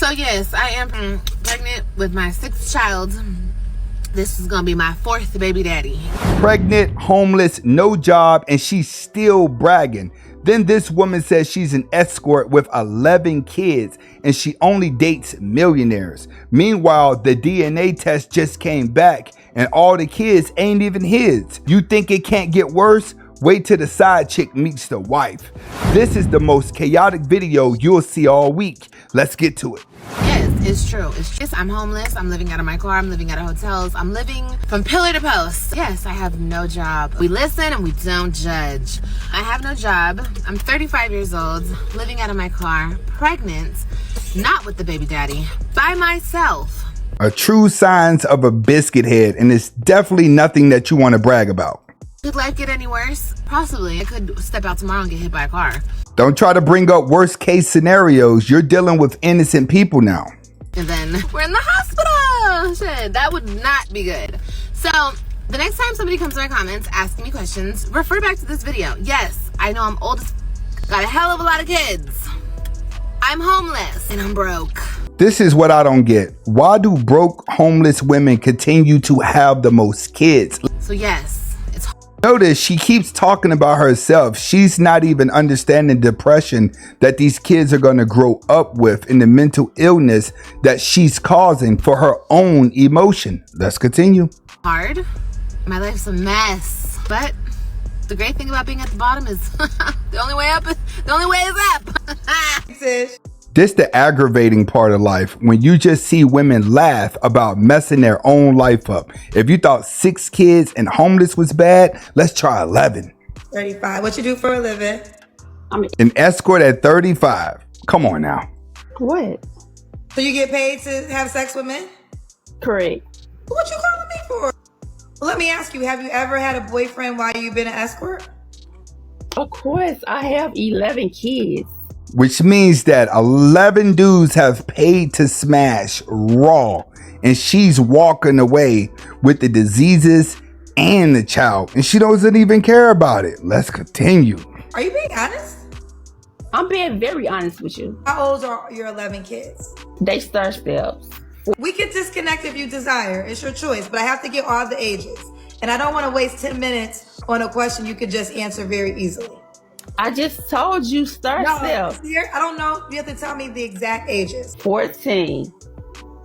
So yes, I am pregnant with my 6th child. This is gonna be my 4th baby daddy. Pregnant, homeless, no job, and she's still bragging. Then this woman says she's an escort with 11 kids and she only dates millionaires. Meanwhile, the DNA test just came back and all the kids ain't even his. You think it can't get worse? Wait till the side chick meets the wife. This is the most chaotic video you'll see all week. Let's get to it. Yes, it's true. It's just I'm homeless. I'm living out of my car. I'm living out of hotels. I'm living from pillar to post. Yes, I have no job. We listen and we don't judge. I have no job. I'm 35 years old, living out of my car, pregnant, not with the baby daddy, by myself. A true signs of a biscuit head, and it's definitely nothing that you want to brag about. Could life get any worse? Possibly. I could step out tomorrow and get hit by a car. Don't try to bring up worst case scenarios. You're dealing with innocent people now. And then we're in the hospital. Shit, that would not be good. So the next time somebody comes to my comments asking me questions, refer back to this video. Yes, I know I'm old as got a hell of a lot of kids. I'm homeless and I'm broke. This is what I don't get. Why do broke homeless women continue to have the most kids? So yes. Notice she keeps talking about herself. She's not even understanding depression that these kids are going to grow up with and the mental illness that she's causing for her own emotion. Let's continue. Hard. My life's a mess. But the great thing about being at the bottom is the only way is up. This the aggravating part of life, when you just see women laugh about messing their own life up. If you thought 6 kids and homeless was bad, let's try 11. 35. What you do for a living? I'm an escort at 35. Come on now. What? So you get paid to have sex with men? Correct. What you calling me for? Well, let me ask you, have you ever had a boyfriend while you've been an escort? Of course, I have 11 kids. Which means that 11 dudes have paid to smash raw, and she's walking away with the diseases and the child, and she doesn't even care about it. Let's continue. Are you being honest? I'm being very honest with you. How old are your 11 kids? They start steps. We can disconnect if you desire. It's your choice, but I have to get all the ages. And I don't want to waste 10 minutes on a question you could just answer very easily. I just told you start steps. Here, I don't know. You have to tell me the exact ages. 14,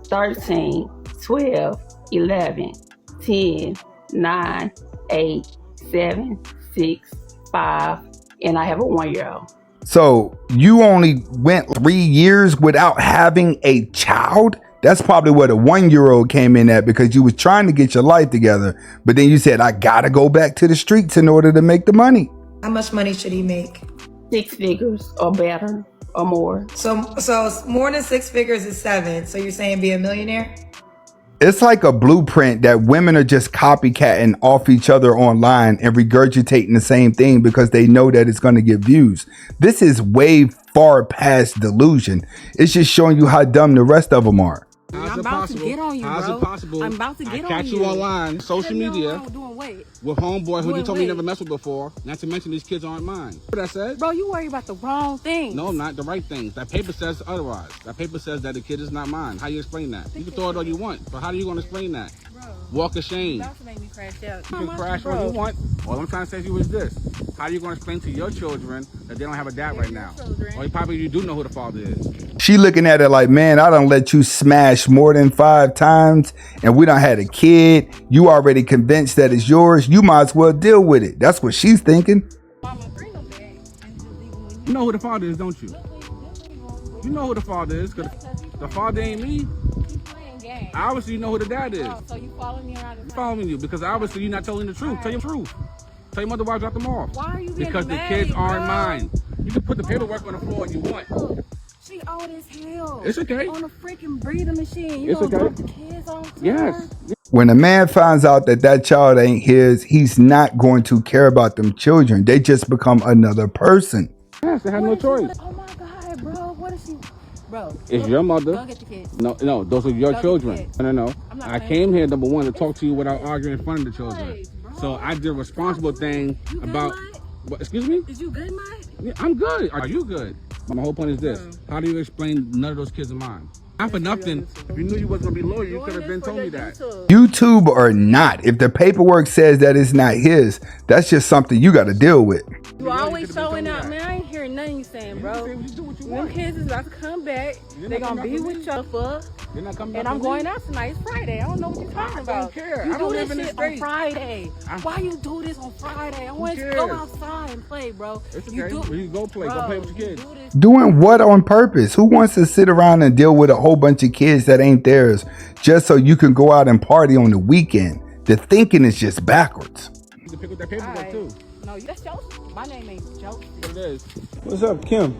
13, 12, 11, 10, 9, 8, 7, 6, 5, and I have a 1-year-old. So you only went 3 years without having a child? That's probably where the 1-year-old came in at, because you was trying to get your life together. But then you said, I gotta go back to the streets in order to make the money. How much money should he make? 6 figures or better or more. So more than 6 figures is 7. So you're saying be a millionaire? It's like a blueprint that women are just copycatting off each other online and regurgitating the same thing because they know that it's going to get views. This is way far past delusion. It's just showing you how dumb the rest of them are. I'm about to get on you, bro. How's it possible? I'm about to get on you. I catch you online, social media, doing with homeboy who you told me you never messed with before. Not to mention these kids aren't mine. What I said? Bro, you worry about the wrong thing. No, I'm not. The right things. That paper says otherwise. That paper says that the kid is not mine. How you explain that? You can throw it all you want, but how are you going to explain that? Bro, walk of shame. About to make me crash out. You can crash when you want. All I'm trying to say to you is this. How are you going to explain to your children that they don't have a dad right now? Or probably you do know who the father is. She looking at it like, man, I done let you smash more than 5 times and we done had a kid. You already convinced that it's yours. You might as well deal with it. That's what she's thinking. You know who the father is, don't you? You know who the father is, because the father ain't me. Obviously, you know who the dad is. So you following me around? I'm following you because obviously you're not telling the truth. Tell your truth. Tell your mother why I dropped them off. Why are you being Because mad, the kids aren't bro? mine. You can put the paperwork on the floor if you want. She old as hell. It's okay. On a freaking breathing machine. You It's gonna okay. drop the kids on to Yes. her? When a man finds out that that child ain't his, he's not going to care about them children. They just become another person. Yes, they have no What is she choice. gonna- Oh my God, bro. What is she? Bro. It's your mother. Go get the kids. No, those are your Go get children. the kids. No. I'm not I playing came with here, you. number one, to talk to you without arguing in front of the children. Please, bro. So I did a responsible thing You good, about. Mike? What, excuse me? Is you good, Mike? Yeah, I'm good. Are you good? My whole point is this. Bro. How do you explain none of those kids are mine? Not for nothing. If you knew you wasn't gonna be loyal, you could have been told me that. YouTube or not, if the paperwork says that it's not his, that's just something you got to deal with. You always showing out, man. I ain't hearing nothing you saying, bro. Them kids is about to come back. They gonna be with y'all for. And I'm going out tonight. It's Friday. I don't know what you're talking about. I don't care. You I don't do live in this this shit on state. Friday. Why you do this on Friday? I want to go outside and play, bro. It's okay. You go play. Go play with your kids. Doing what on purpose? Who wants to sit around and deal with a whole bunch of kids that ain't theirs just so you can go out and party on the weekend? The thinking is just backwards. You can pick up that paperwork too. No, that's Josie. My name ain't Josie. What it is. What's up, Kim?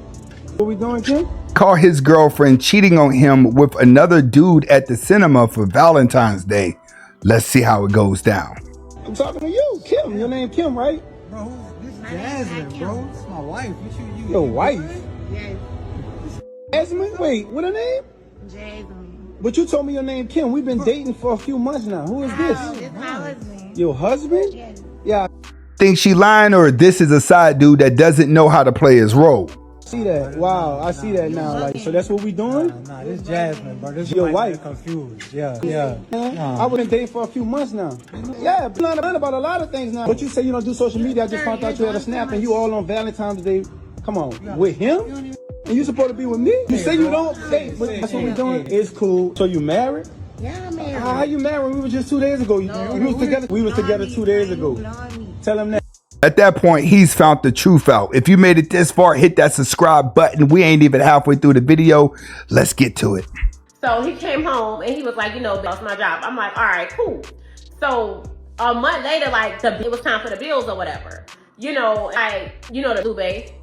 What we doing, Kim? Caught his girlfriend cheating on him with another dude at the cinema for Valentine's Day. Let's see how it goes down. I'm talking to you, Kim. Your name Kim, right? Bro, this is Jasmine, bro. It's my wife. What you Your wife? Yes, Jasmine? Wait, what her name? Jasmine. But you told me your name Kim. We've been dating for a few months now. Who is this? This my husband. Your husband? Yes. Yeah, Think she lying, or this is a side dude that doesn't know how to play his role? I see that. Wow, I see that now. Like, so that's what we doing? Nah, this Jasmine, bro. This Your wife? confused. Yeah. I been dating for a few months now. Yeah, but learn about a lot of things now. But you say you don't do social media. I just found out you had a snap and you all on Valentine's Day. Come on, with him? And you supposed to be with me? You say you don't say, but that's what we doing. It's cool. So you married? Yeah, I'm married. How you married? We were just 2 days ago. We was together 2 days ago. Tell him that. At that point, he's found the truth out. If you made it this far, hit that subscribe button. We ain't even halfway through the video. Let's get to it. So he came home and he was like, that's my job. I'm like, all right, cool. So a month later, like it was time for the bills or whatever. The due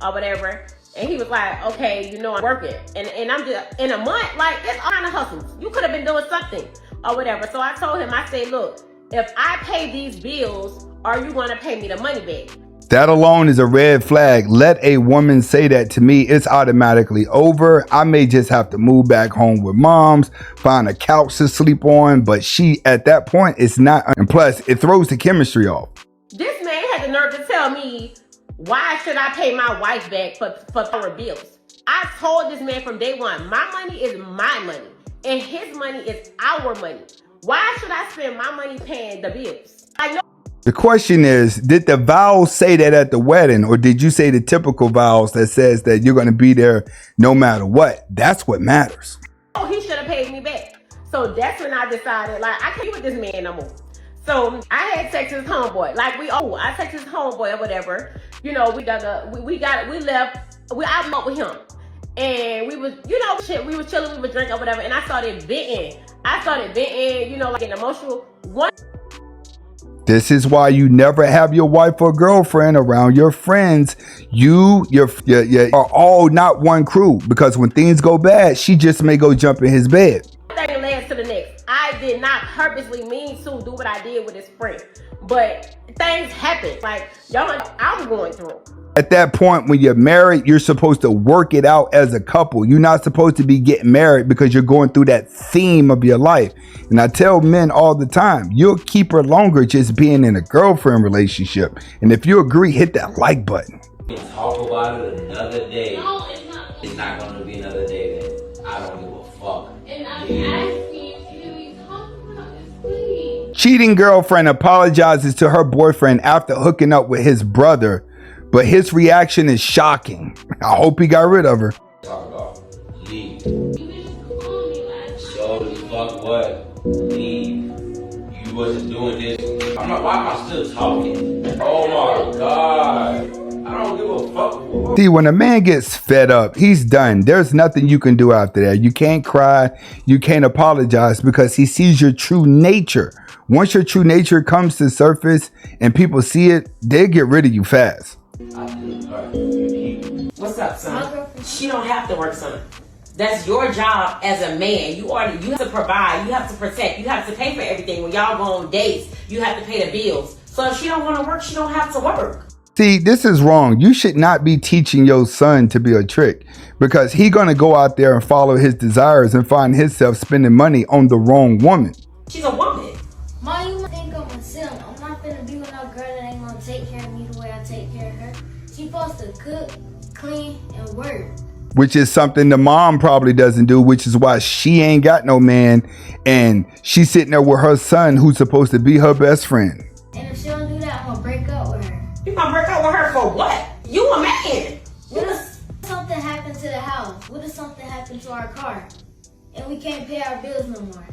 or whatever. And he was like, okay, I'm working. And I'm just, in a month, like, it's all kind of hustles. You could have been doing something or whatever. So I told him, I said, look, if I pay these bills, are you going to pay me the money back? That alone is a red flag. Let a woman say that to me, it's automatically over. I may just have to move back home with moms, find a couch to sleep on, but she, at that point, it's not. And plus, it throws the chemistry off. This man had the nerve to tell me, why should I pay my wife back for our bills? I told this man from day one, my money is my money, and his money is our money. Why should I spend my money paying the bills? I know. The question is, did the vows say that at the wedding, or did you say the typical vows that says that you're going to be there no matter what? That's what matters. Oh, he should have paid me back. So that's when I decided, like, I can't be with this man no more. So I had text his homeboy, I text his homeboy or whatever. We left, I met with him. And we was, we was chilling, we was drinking or whatever. And I started venting, like getting emotional. This is why you never have your wife or girlfriend around your friends. You are all not one crew, because when things go bad, she just may go jump in his bed. Thing leads to the next. I did not purposely mean to do what I did with his friend, but things happen. Like, I'm going through. At that point, when you're married, you're supposed to work it out as a couple. You're not supposed to be getting married because you're going through that theme of your life. And I tell men all the time, you'll keep her longer just being in a girlfriend relationship. And if you agree, hit that like button. Talk about it another day. No, it's not. It's not going to be another day then. I don't give a fuck. And I'm asking you, can we talk about this, please? Cheating girlfriend apologizes to her boyfriend after hooking up with his brother, but his reaction is shocking. I hope he got rid of her. Talk about leave. You just called me last. So the fuck what? Leave. You wasn't doing this. Why am I still talking? Oh my God. I don't give a fuck. See, when a man gets fed up, he's done. There's nothing you can do after that. You can't cry. You can't apologize, because he sees your true nature. Once your true nature comes to surface and people see it, they get rid of you fast. What's up, son? She don't have to work, son. That's your job as a man. You have to provide, you have to protect, you have to pay for everything. When y'all go on dates, you have to pay the bills. So if she don't want to work, she don't have to work. See, this is wrong. You should not be teaching your son to be a trick, because he's going to go out there and follow his desires and find himself spending money on the wrong woman. She's a woman. Mom, you think I'm a simp. I'm not gonna be with no girl that ain't gonna take care of me the way I take care of her. She supposed to cook, clean, and work. which is something the mom probably doesn't do, which is why she ain't got no man, and she's sitting there with her son who's supposed to be her best friend. And if she don't do that, I'm gonna break up with her. You gonna break up with her for what? You a man. What if something happened to the house? What if something happened to our car? And we can't pay our bills no more?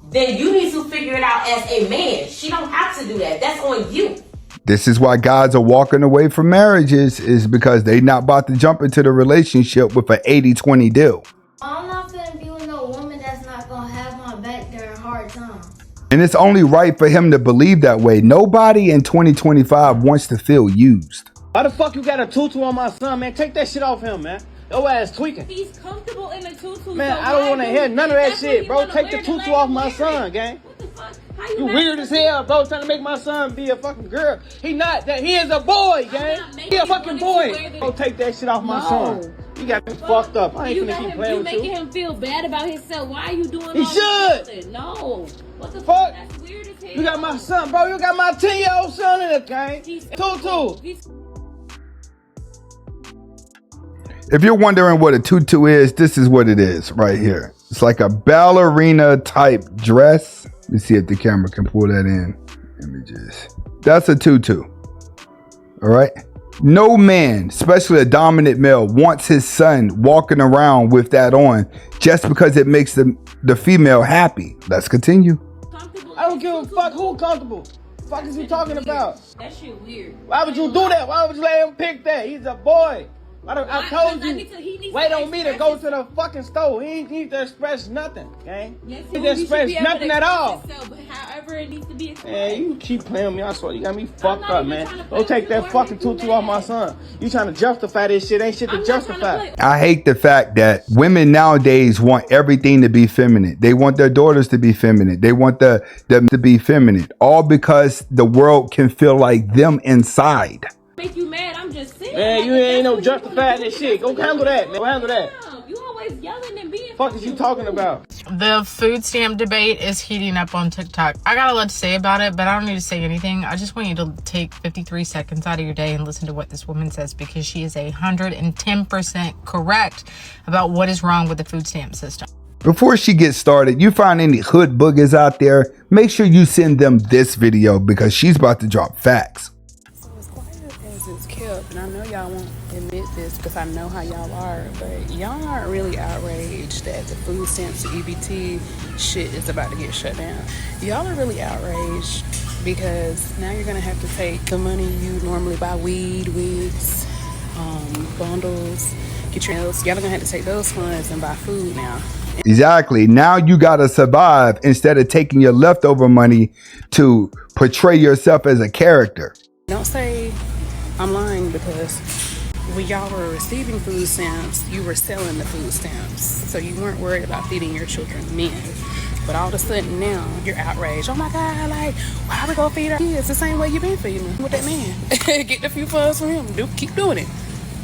Then you need to figure it out as a man. She don't have to do that. That's on you. This is why guys are walking away from marriages, is because they not about to jump into the relationship with an 80-20 deal. I'm not finna be with no woman that's not gonna have my back during hard times. And it's only right for him to believe that way. Nobody in 2025 wants to feel used. Why the fuck you got a tutu on my son, man? Take that shit off him, man. Your ass tweaking. He's comfortable in a tutu. Man, so I don't want to hear none of that that's shit, what bro. you Take the wanna tutu wear, off my wear son, it. gang. What the fuck? How You mad weird at as me? hell, bro, trying to make my son be a fucking girl. He not that. He is a boy, gang. He a fucking boy. Bro, take that shit off my son. You got me fucked up. I ain't finna keep playing with you. You making him feel bad about himself. Why are you doing He all should. this? No. What the Fuck. That's weird as hell. You got my son, bro. You got my 10-year-old son in it, gang. Tutu. If you're wondering what a tutu is, this is what it is right here. It's like a ballerina type dress. Let me see if the camera can pull that in. Images. That's a tutu. All right. No man, especially a dominant male, wants his son walking around with that on just because it makes the female happy. Let's continue. I don't give a fuck who comfortable. The fuck is you talking about? That shit weird. Why would you do that? Why would you let him pick that? He's a boy. I told you, wait on me to go to the fucking store. He ain't need to express nothing, gang. Yes, he didn't express nothing at all. But however it needs to be expressed. Man, you keep playing with me, I swear. You got me fucked up, man. Go take that fucking tutu off my son. You trying to justify this shit. Ain't shit to justify. I hate the fact that women nowadays want everything to be feminine. They want their daughters to be feminine. They want them to be feminine. All because the world can feel like them inside. Make you mad, I'm just saying. Man, you ain't no justifying this shit. Go handle that, man. Go handle that. You always yelling and being. Fuck is you talking about? The food stamp debate is heating up on TikTok. I got a lot to say about it, but I don't need to say anything. I just want you to take 53 seconds out of your day and listen to what this woman says, because she is 110% correct about what is wrong with the food stamp system. Before she gets started, you find any hood boogers out there, make sure you send them this video because she's about to drop facts. It's kept, and I know y'all won't admit this because I know how y'all are, but y'all aren't really outraged that the food stamps, the EBT shit is about to get shut down. Y'all are really outraged because now you're gonna have to take the money you normally buy weed, wigs, bundles, get your nails. Y'all are gonna have to take those funds and buy food now. Exactly. Now you gotta survive instead of taking your leftover money to portray yourself as a character. Don't say I'm lying, because when y'all were receiving food stamps, you were selling the food stamps. So you weren't worried about feeding your children men. But all of a sudden now, you're outraged. Oh my God, like, why we gonna feed our kids the same way you been feeding them with that man? Get the few funds from him. Keep doing it.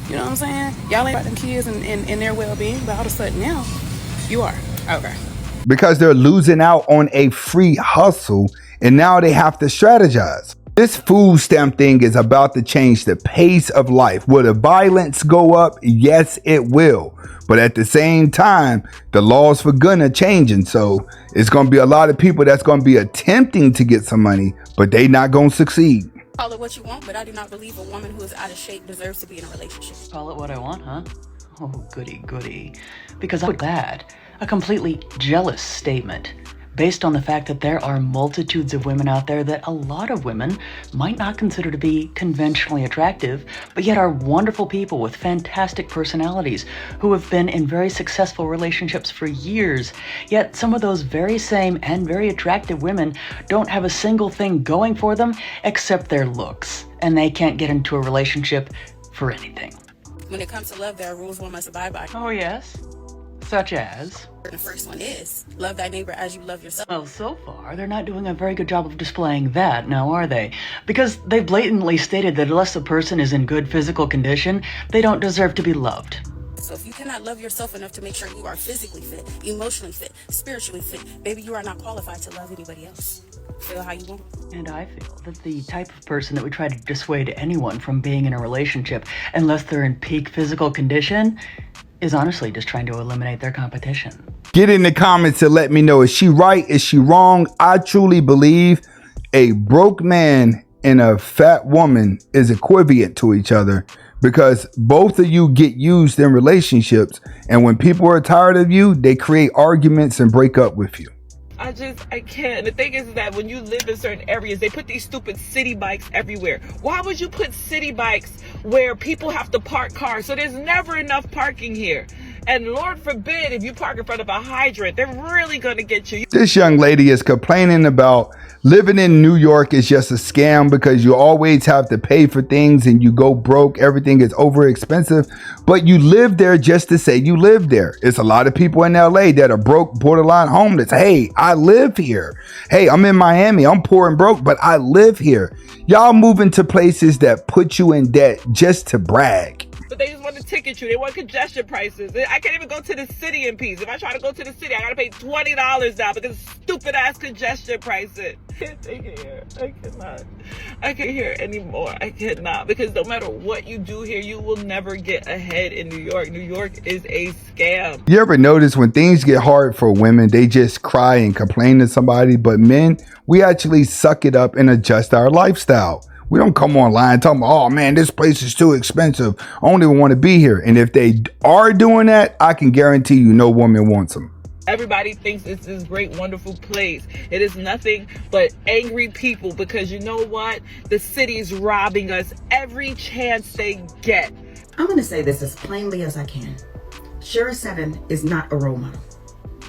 You know what I'm saying? Y'all ain't about them kids and their well-being, but all of a sudden now, you are. Okay. Because they're losing out on a free hustle and now they have to strategize. This food stamp thing is about to change the pace of life. Will the violence go up? Yes, it will. But at the same time, the laws for gun are changing. So it's going to be a lot of people that's going to be attempting to get some money, but they not going to succeed. Call it what you want, but I do not believe a woman who is out of shape deserves to be in a relationship. Call it what I want, huh? Oh, goody, goody. Because I'm glad. A completely jealous statement. Based on the fact that there are multitudes of women out there that a lot of women might not consider to be conventionally attractive, but yet are wonderful people with fantastic personalities who have been in very successful relationships for years. Yet some of those very same and very attractive women don't have a single thing going for them except their looks, and they can't get into a relationship for anything. When it comes to love, there are rules one must abide by. Oh yes? Such as? The first one is, love thy neighbor as you love yourself. Well, so far, they're not doing a very good job of displaying that, now are they? Because they blatantly stated that unless a person is in good physical condition, they don't deserve to be loved. So if you cannot love yourself enough to make sure you are physically fit, emotionally fit, spiritually fit, baby, you are not qualified to love anybody else. feel how you want. And I feel that the type of person that would try to dissuade anyone from being in a relationship unless they're in peak physical condition is honestly just trying to eliminate their competition. Get in the comments and let me know, is she right? Is she wrong? I truly believe a broke man and a fat woman is equivalent to each other, because both of you get used in relationships, and when people are tired of you, they create arguments and break up with you. I can't. And the thing is that when you live in certain areas, they put these stupid city bikes everywhere. Why would you put city bikes where people have to park cars? So there's never enough parking here. And Lord forbid, if you park in front of a hydrant, they're really going to get you. This young lady is complaining about living in New York is just a scam because you always have to pay for things and you go broke. Everything is over expensive, but you live there just to say you live there. It's a lot of people in LA that are broke, borderline homeless. Hey, I live here. Hey, I'm in Miami. I'm poor and broke, but I live here. Y'all moving to places that put you in debt just to brag. But they just want to ticket you. They want congestion prices. I can't even go to the city in peace. If I try to go to the city, I gotta pay $20 now because of stupid ass congestion prices. I can't take it here. I cannot. I can't hear anymore. I cannot. Because no matter what you do here, you will never get ahead in New York. New York is a scam. You ever notice when things get hard for women, they just cry and complain to somebody, but men, we actually suck it up and adjust our lifestyle. We don't come online talking about, oh man, this place is too expensive. I don't even want to be here. And if they are doing that, I can guarantee you no woman wants them. Everybody thinks it's this great, wonderful place. It is nothing but angry people because you know what? The city is robbing us every chance they get. I'm going to say this as plainly as I can. Shira 7 is not a role model.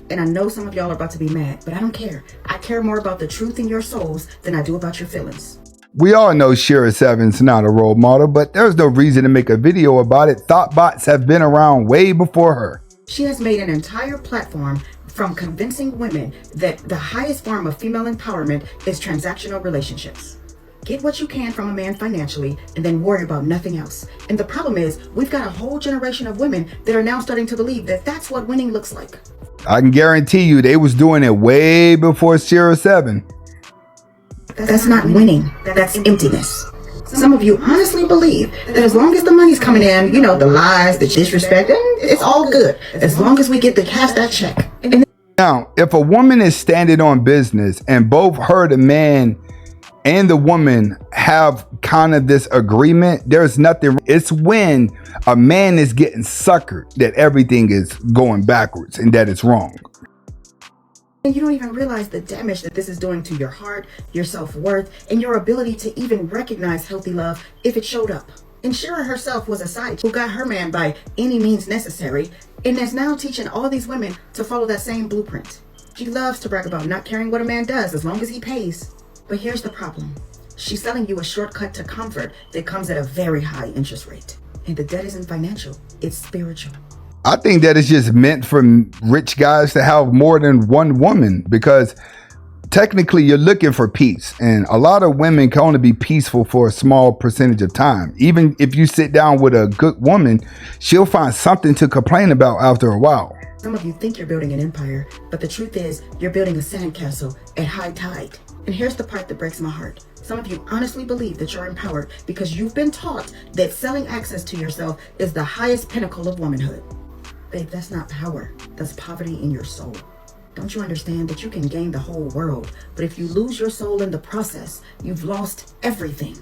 And I know some of y'all are about to be mad, but I don't care. I care more about the truth in your souls than I do about your feelings. We all know Shira 7's not a role model, but there's no reason to make a video about it. Thought bots have been around way before her. She has made an entire platform from convincing women that the highest form of female empowerment is transactional relationships. Get what you can from a man financially and then worry about nothing else. And the problem is, we've got a whole generation of women that are now starting to believe that that's what winning looks like. I can guarantee you they was doing it way before Shira 7. That's not winning. That's emptiness. Some of you honestly believe that as long as the money's coming in, you know, the lies, the disrespect, it's all good. As long as we get to cash that check. Now, if a woman is standing on business and both her, the man, and the woman have kind of this agreement, there's nothing. It's when a man is getting suckered that everything is going backwards and that it's wrong. And you don't even realize the damage that this is doing to your heart, your self-worth, and your ability to even recognize healthy love if it showed up. And Shira herself was a side who got her man by any means necessary and is now teaching all these women to follow that same blueprint. She loves to brag about not caring what a man does as long as he pays. But here's the problem. She's selling you a shortcut to comfort that comes at a very high interest rate. And the debt isn't financial, it's spiritual. I think that it's just meant for rich guys to have more than one woman, because technically you're looking for peace, and a lot of women can only be peaceful for a small percentage of time. Even if you sit down with a good woman, she'll find something to complain about after a while. Some of you think you're building an empire, but the truth is you're building a sandcastle at high tide. And here's the part that breaks my heart. Some of you honestly believe that you're empowered because you've been taught that selling access to yourself is the highest pinnacle of womanhood. Babe, that's not power. That's poverty in your soul. Don't you understand that you can gain the whole world, but if you lose your soul in the process, you've lost everything.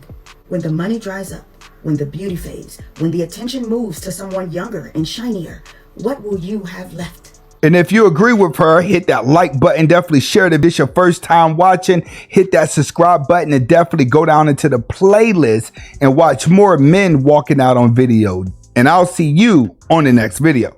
When the money dries up, when the beauty fades, when the attention moves to someone younger and shinier, what will you have left? And if you agree with her, hit that like button. Definitely share it. If it's your first time watching, hit that subscribe button and definitely go down into the playlist and watch more men walking out on video. And I'll see you on the next video.